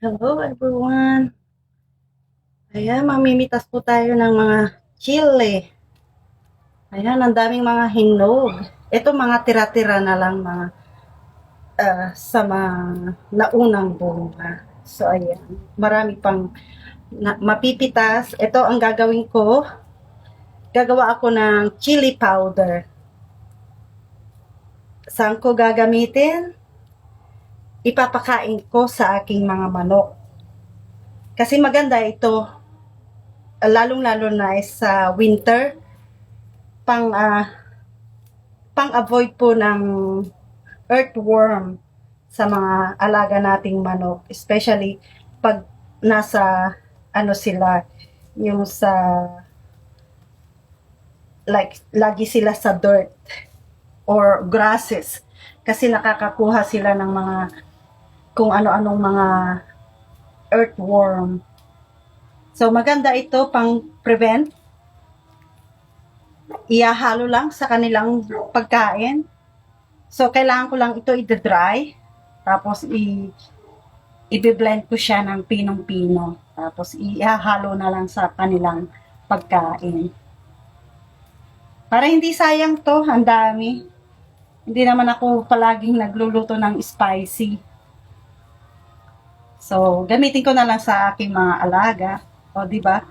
Hello everyone. Ayan, mamimitas po tayo ng mga chili. Ayan, ang daming mga hinog. Ito mga tira-tira na lang mga sa mga naunang bunga. So ayan, marami pang mapipitas. Ito ang gagawin ko. Gagawa ako ng chili powder. Saan ko gagamitin? Ipapakain ko sa aking mga manok. Kasi maganda ito, lalong-lalo na sa winter, pang pang-avoid po ng earthworm sa mga alaga nating manok, especially pag nasa ano sila, yung sa like lagi sila sa dirt or grasses, kasi nakakakuha sila ng mga kung ano-anong mga earthworm. So maganda ito pang prevent. Ihahalo lang sa kanilang pagkain. So, kailangan ko lang ito i-dry. Tapos, i-blend ko siya ng pinong-pino. Tapos, ihahalo na lang sa kanilang pagkain. Para hindi sayang to, ang dami. Hindi naman ako palaging nagluluto ng spicy. So, gamitin ko na lang sa aking mga alaga. O, di ba?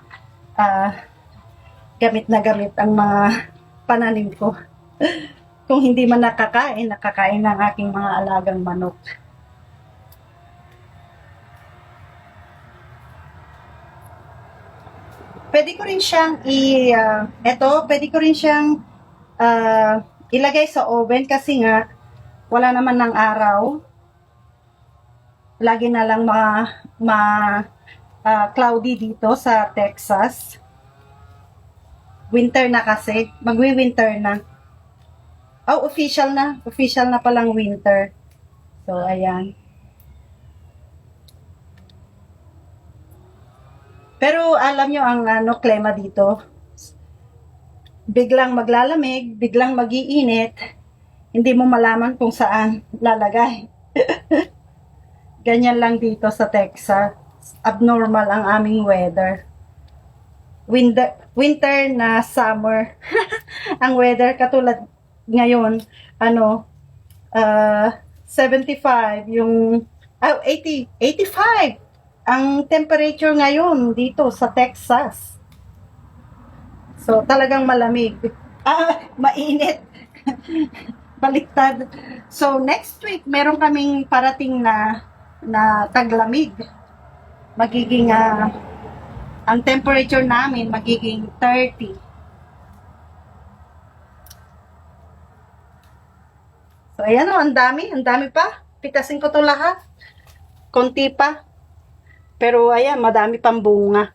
Gamit na gamit ang mga pananim ko. Kung hindi man nakakain, nakakain ng aking mga alagang manok. Pwede ko rin siyang pwede ko rin siyang ilagay sa oven kasi nga wala naman ng araw. Lagi na lang cloudy dito sa Texas. Winter na kasi, magwi-winter na. Oh, official na. Official na palang winter. So, ayan. Pero alam nyo ang klima dito. Biglang maglalamig, biglang mag-iinit. Hindi mo malaman kung saan lalagay. Ganyan lang dito sa Texas. Abnormal ang aming weather. Winter na summer. Ang weather katulad ngayon, 75 yung 85 ang temperature ngayon dito sa Texas. So talagang malamig. Mainit. Baliktad. So next week meron kaming parating na taglamig. Magiging ang temperature namin magiging 30. So ayan o, ang dami pa. Pitasin ko to lahat. Konti pa. Pero ayan, madami pang bunga.